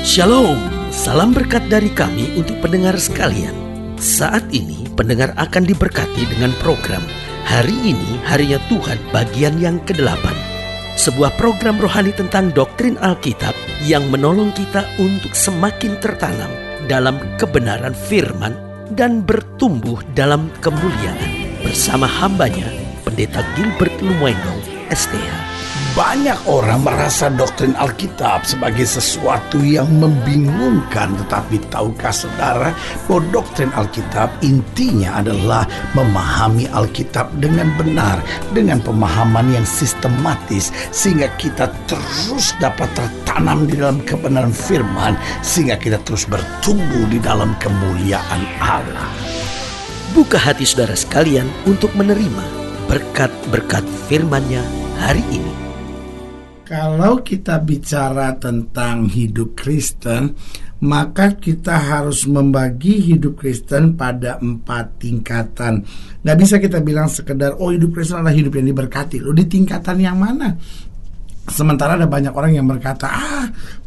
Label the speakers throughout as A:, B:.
A: Shalom, salam berkat dari kami untuk pendengar sekalian. Saat ini pendengar akan diberkati dengan program Hari Ini Harinya Tuhan bagian yang ke-8. Sebuah program rohani tentang doktrin Alkitab yang menolong kita untuk semakin tertanam dalam kebenaran firman dan bertumbuh dalam kemuliaan. Bersama hambanya, Pendeta Gilbert Lumwendong, STH.
B: Banyak orang merasa doktrin Alkitab sebagai sesuatu yang membingungkan. Tetapi tahukah saudara bahwa doktrin Alkitab intinya adalah memahami Alkitab dengan benar, dengan pemahaman yang sistematis, sehingga kita terus dapat tertanam di dalam kebenaran firman, sehingga kita terus bertumbuh di dalam kemuliaan Allah.
A: Buka hati saudara sekalian untuk menerima berkat-berkat firman-Nya hari ini.
B: Kalau kita bicara tentang hidup Kristen, maka kita harus membagi hidup Kristen pada 4 tingkatan. Nggak bisa kita bilang sekedar, hidup Kristen adalah hidup yang diberkati. Loh, di tingkatan yang mana? Sementara ada banyak orang yang berkata,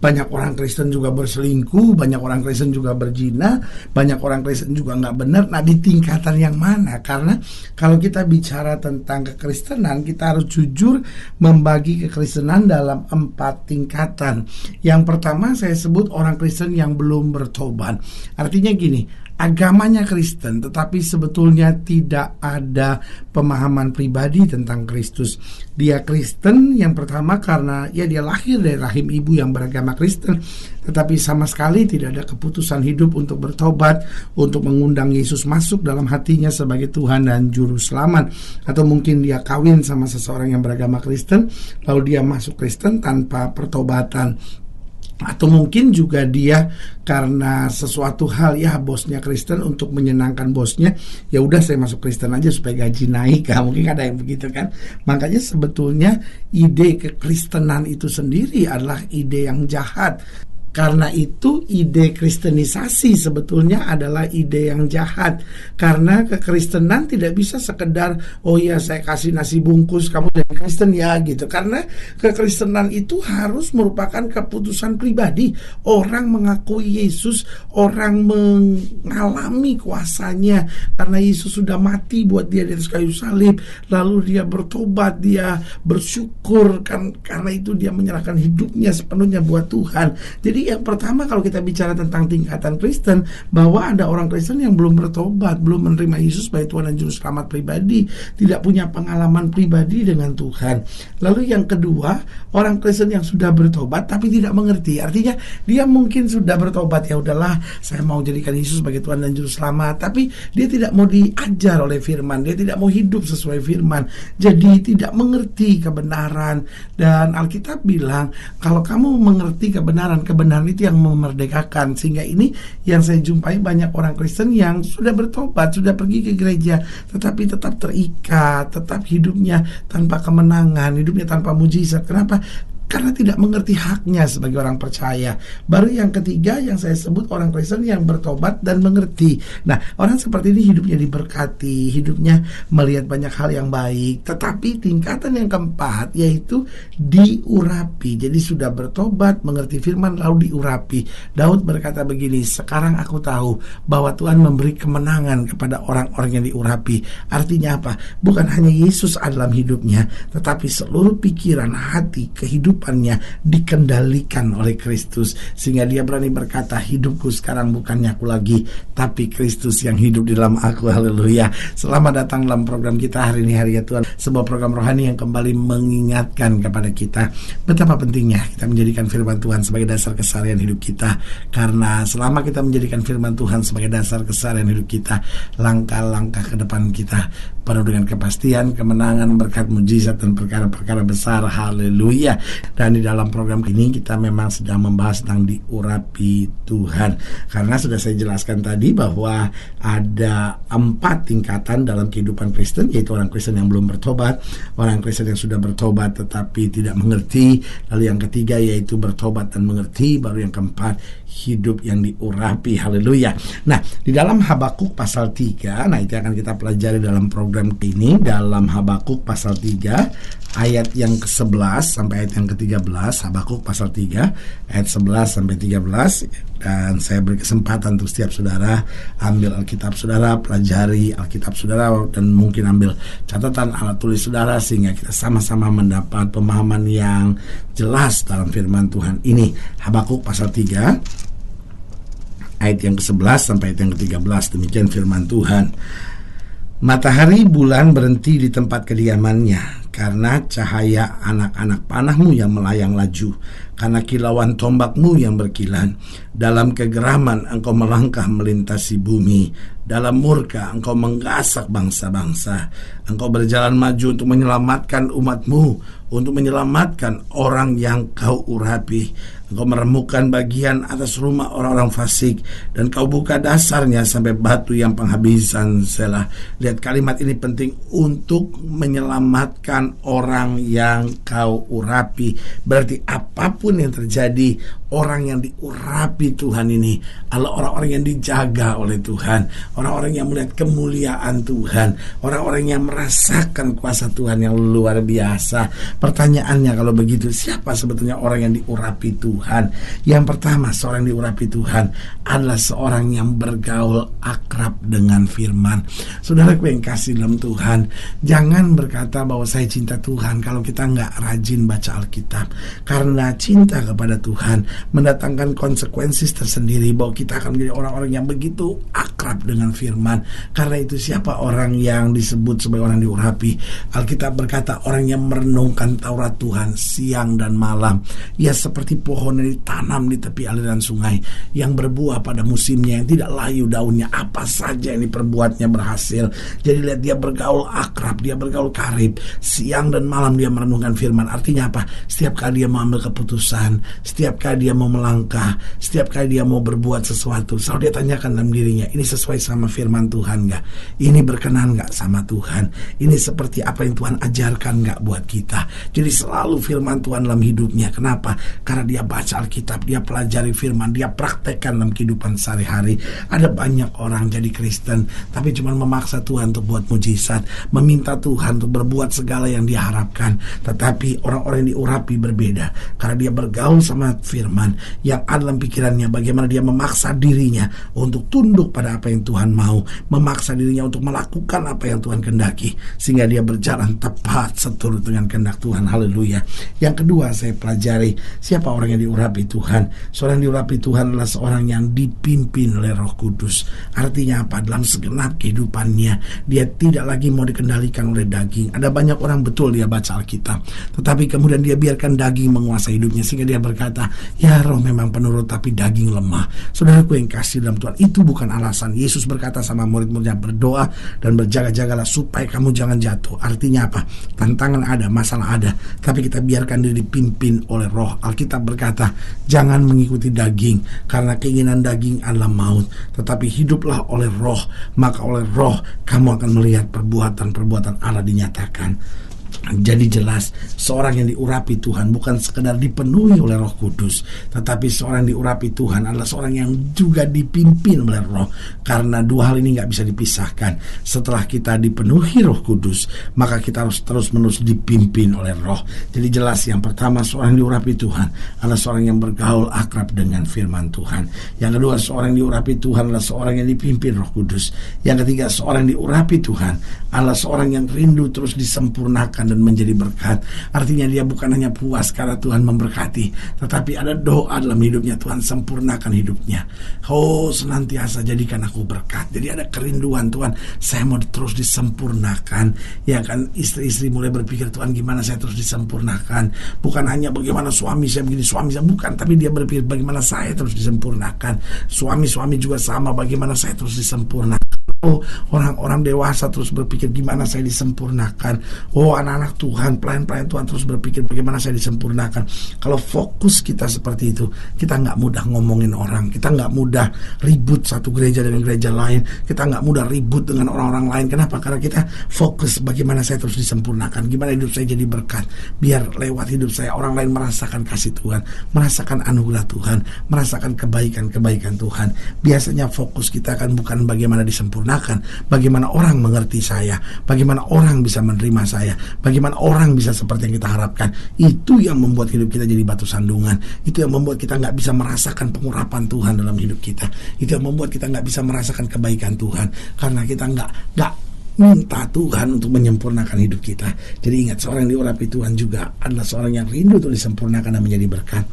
B: banyak orang Kristen juga berselingkuh, banyak orang Kristen juga berzina, banyak orang Kristen juga nggak benar. Nah, di tingkatan yang mana? Karena kalau kita bicara tentang kekristenan, kita harus jujur membagi kekristenan dalam 4 tingkatan. Yang pertama saya sebut orang Kristen yang belum bertobat. Artinya gini, agamanya Kristen, tetapi sebetulnya tidak ada pemahaman pribadi tentang Kristus. Dia Kristen yang pertama karena dia lahir dari rahim ibu yang beragama Kristen, tetapi sama sekali tidak ada keputusan hidup untuk bertobat, untuk mengundang Yesus masuk dalam hatinya sebagai Tuhan dan Juru Selamat. Atau mungkin dia kawin sama seseorang yang beragama Kristen, lalu dia masuk Kristen tanpa pertobatan. Atau mungkin juga dia karena sesuatu hal, bosnya Kristen, untuk menyenangkan bosnya, ya udah saya masuk Kristen aja supaya gaji naik. Mungkin ada yang begitu kan. Makanya sebetulnya ide kekristenan itu sendiri adalah ide yang jahat. Karena itu ide kristenisasi sebetulnya adalah ide yang jahat. Karena kekristenan tidak bisa sekedar, saya kasih nasi bungkus, kamu jadi Kristen ya gitu. Karena kekristenan itu harus merupakan keputusan pribadi. Orang mengakui Yesus, orang mengalami kuasanya karena Yesus sudah mati buat dia di atas kayu salib. Lalu dia bertobat, dia bersyukur kan, karena itu dia menyerahkan hidupnya sepenuhnya buat Tuhan. Jadi yang pertama kalau kita bicara tentang tingkatan Kristen, bahwa ada orang Kristen yang belum bertobat, belum menerima Yesus sebagai Tuhan dan Juru Selamat pribadi, tidak punya pengalaman pribadi dengan Tuhan. Lalu yang kedua, orang Kristen yang sudah bertobat tapi tidak mengerti. Artinya dia mungkin sudah bertobat, ya udahlah saya mau jadikan Yesus sebagai Tuhan dan Juru Selamat, tapi dia tidak mau diajar oleh firman, dia tidak mau hidup sesuai firman, jadi tidak mengerti kebenaran. Dan Alkitab bilang kalau kamu mengerti kebenaran itu yang memerdekakan. Sehingga ini yang saya jumpai banyak orang Kristen yang sudah bertobat, sudah pergi ke gereja, tetapi tetap terikat, tetap hidupnya tanpa kemenangan, hidupnya tanpa mujizat. Kenapa? Karena tidak mengerti haknya sebagai orang percaya. Baru yang ketiga yang saya sebut orang Kristen yang bertobat dan mengerti. Nah, orang seperti ini hidupnya diberkati, hidupnya melihat banyak hal yang baik. Tetapi tingkatan yang keempat yaitu diurapi. Jadi sudah bertobat, mengerti firman, lalu diurapi. Daud berkata begini, sekarang aku tahu bahwa Tuhan memberi kemenangan kepada orang-orang yang diurapi. Artinya apa? Bukan hanya Yesus ada dalam hidupnya, tetapi seluruh pikiran, hati, kehidupan dikendalikan oleh Kristus, sehingga dia berani berkata, hidupku sekarang bukannya aku lagi, tapi Kristus yang hidup di dalam aku. Haleluya. Selamat datang dalam program kita hari ini, Hari Ya Tuhan, sebuah program rohani yang kembali mengingatkan kepada kita betapa pentingnya kita menjadikan firman Tuhan sebagai dasar keseharian hidup kita. Karena selama kita menjadikan firman Tuhan sebagai dasar keseharian hidup kita, langkah-langkah ke depan kita penuh dengan kepastian, kemenangan, berkat, mujizat, dan perkara-perkara besar. Haleluya. Dan di dalam program ini kita memang sedang membahas tentang diurapi Tuhan. Karena sudah saya jelaskan tadi bahwa ada 4 tingkatan dalam kehidupan Kristen, yaitu orang Kristen yang belum bertobat, orang Kristen yang sudah bertobat tetapi tidak mengerti, lalu yang ketiga yaitu bertobat dan mengerti, baru yang keempat hidup yang diurapi. Haleluya. Nah, di dalam Habakuk pasal 3, nah itu akan kita pelajari dalam program ini. Dalam Habakuk pasal 3 ayat yang ke-11 sampai ayat yang ke-13, Habakuk pasal 3 ayat 11 sampai 13. Dan saya beri kesempatan untuk setiap saudara ambil Alkitab saudara, pelajari Alkitab saudara, dan mungkin ambil catatan alat tulis saudara sehingga kita sama-sama mendapat pemahaman yang jelas dalam firman Tuhan ini. Habakuk pasal 3 ayat yang ke-11 sampai ayat yang ke-13. Demikian firman Tuhan. Matahari bulan berhenti di tempat kediamannya karena cahaya anak-anak panahmu yang melayang laju, karena kilauan tombakmu yang berkilan. Dalam kegeraman engkau melangkah melintasi bumi, dalam murka engkau menggasak bangsa-bangsa. Engkau berjalan maju untuk menyelamatkan umatmu, untuk menyelamatkan orang yang kau urapi. Engkau meremukkan bagian atas rumah orang-orang fasik, dan kau buka dasarnya sampai batu yang penghabisan. Selah. Lihat, kalimat ini penting, untuk menyelamatkan orang yang kau urapi. Berarti apapun yang terjadi, orang yang diurapi Tuhan ini adalah orang-orang yang dijaga oleh Tuhan, orang-orang yang melihat kemuliaan Tuhan, orang-orang yang merasakan kuasa Tuhan yang luar biasa. Pertanyaannya kalau begitu, siapa sebetulnya orang yang diurapi Tuhan? Yang pertama, seorang yang diurapi Tuhan adalah seorang yang bergaul akrab dengan firman. Saudaraku yang kasih dalam Tuhan, jangan berkata bahwa saya cinta Tuhan kalau kita nggak rajin baca Alkitab. Karena cinta kepada Tuhan mendatangkan konsekuensi tersendiri, bahwa kita akan menjadi orang-orang yang begitu akrab dengan firman. Karena itu, siapa orang yang disebut sebagai orang diurapi? Alkitab berkata, orang yang merenungkan Taurat Tuhan siang dan malam. Ia seperti pohon yang ditanam di tepi aliran sungai, yang berbuah pada musimnya, yang tidak layu daunnya. Apa saja yang diperbuatnya berhasil. Jadi lihat, dia bergaul akrab, dia bergaul karib. Siang dan malam dia merenungkan firman. Artinya apa? Setiap kali dia mengambil keputusan, setiap kali dia mau melangkah, setiap kali dia mau berbuat sesuatu, selalu dia tanyakan dalam dirinya, ini sesuai sama firman Tuhan gak? Ini berkenan gak sama Tuhan? Ini seperti apa yang Tuhan ajarkan gak buat kita? Jadi selalu firman Tuhan dalam hidupnya. Kenapa? Karena dia baca Alkitab, dia pelajari firman, dia praktekkan dalam kehidupan sehari-hari. Ada banyak orang jadi Kristen tapi cuma memaksa Tuhan untuk buat mujizat, meminta Tuhan untuk berbuat segala yang diharapkan. Tetapi orang-orang yang diurapi berbeda, karena dia bergaul sama firman yang ada dalam pikirannya, bagaimana dia memaksa dirinya untuk tunduk pada apa yang Tuhan mau, memaksa dirinya untuk melakukan apa yang Tuhan kehendaki, sehingga dia berjalan tepat seturut dengan kehendak Tuhan. Haleluya. Yang kedua, saya pelajari siapa orang yang diurapi Tuhan. Seorang yang diurapi Tuhan adalah seorang yang dipimpin oleh Roh Kudus. Artinya apa? Dalam segenap kehidupannya dia tidak lagi mau dikendalikan oleh daging. Ada banyak orang, betul, dia baca Alkitab, tetapi kemudian dia biarkan daging menguasai hidupnya, sehingga dia berkata, ya roh memang penurut tapi daging lemah. Saudaraku yang kasih dalam Tuhan, itu bukan alasan. Yesus berkata sama murid-muridnya, berdoa dan berjaga-jagalah supaya kamu jangan jatuh. Artinya apa? Tantangan ada, masalah ada, tapi kita biarkan diri dipimpin oleh Roh. Alkitab berkata, jangan mengikuti daging, karena keinginan daging adalah maut, tetapi hiduplah oleh Roh, maka oleh Roh kamu akan melihat perbuatan-perbuatan Allah dinyatakan. Jadi jelas, seorang yang diurapi Tuhan bukan sekedar dipenuhi oleh Roh Kudus, tetapi seorang yang diurapi Tuhan adalah seorang yang juga dipimpin oleh Roh. Karena dua hal ini gak bisa dipisahkan. Setelah kita dipenuhi Roh Kudus, maka kita harus terus-menerus dipimpin oleh Roh. Jadi jelas, yang pertama, seorang yang diurapi Tuhan adalah seorang yang bergaul akrab dengan firman Tuhan. Yang kedua, seorang yang diurapi Tuhan adalah seorang yang dipimpin Roh Kudus. Yang ketiga, seorang yang diurapi Tuhan adalah seorang yang rindu terus disempurnakan dan menjadi berkat. Artinya dia bukan hanya puas karena Tuhan memberkati, tetapi ada doa dalam hidupnya, Tuhan sempurnakan hidupnya. Oh, senantiasa jadikan aku berkat. Jadi ada kerinduan, Tuhan saya mau terus disempurnakan. Ya kan, istri-istri mulai berpikir, Tuhan gimana saya terus disempurnakan. Bukan hanya bagaimana suami saya begini, suami saya bukan, tapi dia berpikir bagaimana saya terus disempurnakan. Suami-suami juga sama, bagaimana saya terus disempurnakan. Oh, orang-orang dewasa terus berpikir gimana saya disempurnakan. Oh, anak-anak Tuhan, pelayan-pelayan Tuhan terus berpikir bagaimana saya disempurnakan. Kalau fokus kita seperti itu, kita gak mudah ngomongin orang, kita gak mudah ribut satu gereja dengan gereja lain, kita gak mudah ribut dengan orang-orang lain. Kenapa? Karena kita fokus bagaimana saya terus disempurnakan, gimana hidup saya jadi berkat, biar lewat hidup saya orang lain merasakan kasih Tuhan, merasakan anugerah Tuhan, merasakan kebaikan-kebaikan Tuhan. Biasanya fokus kita kan bukan bagaimana disempurnakan, menyempurnakan bagaimana orang mengerti saya, bagaimana orang bisa menerima saya, bagaimana orang bisa seperti yang kita harapkan. Itu yang membuat hidup kita jadi batu sandungan. Itu yang membuat kita nggak bisa merasakan pengurapan Tuhan dalam hidup kita. Itu yang membuat kita nggak bisa merasakan kebaikan Tuhan, karena kita nggak minta Tuhan untuk menyempurnakan hidup kita. Jadi ingat, seorang yang diurapi Tuhan juga adalah seorang yang rindu untuk disempurnakan dan menjadi berkat.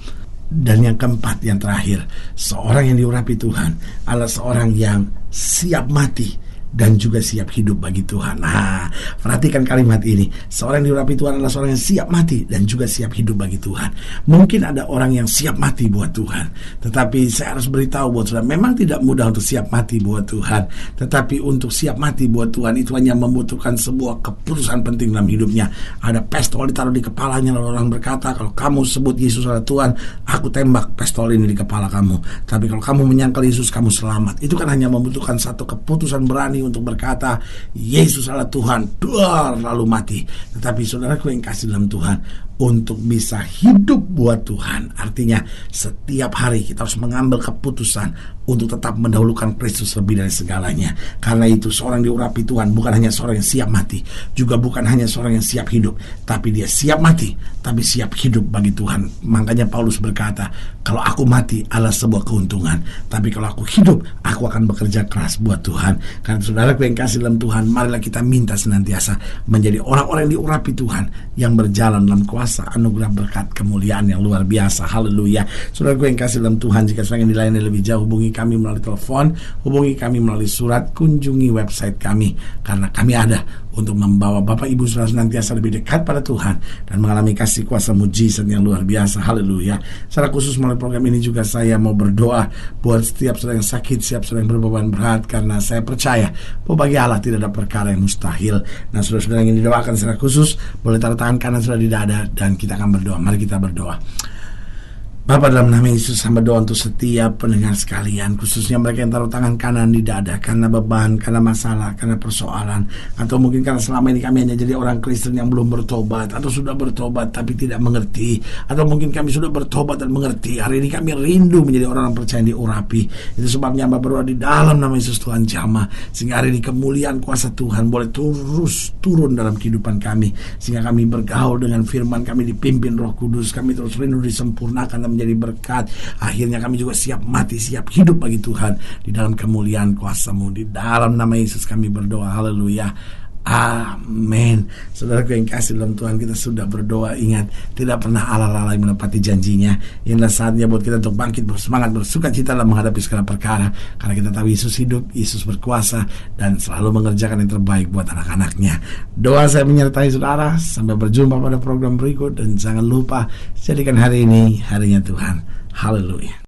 B: Dan yang keempat, yang terakhir, seorang yang diurapi Tuhan adalah seorang yang siap mati dan juga siap hidup bagi Tuhan. Nah, perhatikan kalimat ini. Seorang yang diurapi Tuhan adalah seorang yang siap mati dan juga siap hidup bagi Tuhan. Mungkin ada orang yang siap mati buat Tuhan, tetapi saya harus beritahu buat saudara, memang tidak mudah untuk siap mati buat Tuhan. Tetapi untuk siap mati buat Tuhan itu hanya membutuhkan sebuah keputusan penting dalam hidupnya. Ada pistol ditaruh di kepalanya, lalu orang berkata, kalau kamu sebut Yesus adalah Tuhan, aku tembak pistol ini di kepala kamu. Tapi kalau kamu menyangkal Yesus, kamu selamat. Itu kan hanya membutuhkan satu keputusan berani untuk berkata Yesus adalah Tuhan, lalu mati. Tetapi saudaraku yang kasih dalam Tuhan, untuk bisa hidup buat Tuhan, artinya setiap hari kita harus mengambil keputusan untuk tetap mendahulukan Kristus lebih dari segalanya. Karena itu seorang diurapi Tuhan bukan hanya seorang yang siap mati, juga bukan hanya seorang yang siap hidup, tapi dia siap mati tapi siap hidup bagi Tuhan. Makanya Paulus berkata, kalau aku mati adalah sebuah keuntungan, tapi kalau aku hidup, aku akan bekerja keras buat Tuhan. Karena saudaraku yang kasih dalam Tuhan, marilah kita minta senantiasa menjadi orang-orang yang diurapi Tuhan, yang berjalan dalam kuasa anugerah berkat kemuliaan yang luar biasa. Haleluya. Saudaraku yang kasih dalam Tuhan, jika saudara ingin dilayani lebih jauh, hubungi kami melalui telepon, hubungi kami melalui surat, kunjungi website kami, karena kami ada untuk membawa Bapak Ibu saudara senantiasa lebih dekat pada Tuhan dan mengalami kasih kuasa mujizat yang luar biasa. Haleluya. Secara khusus melalui program ini juga saya mau berdoa buat setiap saudara yang sakit, setiap saudara yang berbeban berat, karena saya percaya bahwa bagi Allah tidak ada perkara yang mustahil. Nah, saudara-saudara yang ingin didoakan secara khusus, boleh taruh tangan kanan saudara di dada dan kita akan berdoa. Mari kita berdoa. Bapa, dalam nama Yesus, hamba doa untuk setiap pendengar sekalian, khususnya mereka yang taruh tangan kanan di dada karena beban, karena masalah, karena persoalan, atau mungkin karena selama ini kami hanya jadi orang Kristen yang belum bertobat, atau sudah bertobat tapi tidak mengerti, atau mungkin kami sudah bertobat dan mengerti. Hari ini kami rindu menjadi orang yang percaya yang diurapi. Itu sebabnya hamba berdoa di dalam nama Yesus, Tuhan jamah, sehingga hari ini kemuliaan kuasa Tuhan boleh terus turun dalam kehidupan kami, sehingga kami bergaul dengan firman, kami dipimpin Roh Kudus, kami terus rindu disempurnakan dan menjadi berkat. Akhirnya kami juga siap mati, siap hidup bagi Tuhan di dalam kemuliaan kuasa-Mu. Di dalam nama Yesus kami berdoa. Haleluya. Amin. Saudaraku yang kasih dalam Tuhan, kita sudah berdoa. Ingat, tidak pernah Allah lalai menepati janjinya. Inilah saatnya buat kita untuk bangkit, bersemangat, bersuka cita dalam menghadapi segala perkara, karena kita tahu Yesus hidup, Yesus berkuasa dan selalu mengerjakan yang terbaik buat anak-anaknya. Doa saya menyertai saudara. Sampai berjumpa pada program berikut, dan jangan lupa jadikan hari ini harinya Tuhan. Haleluya.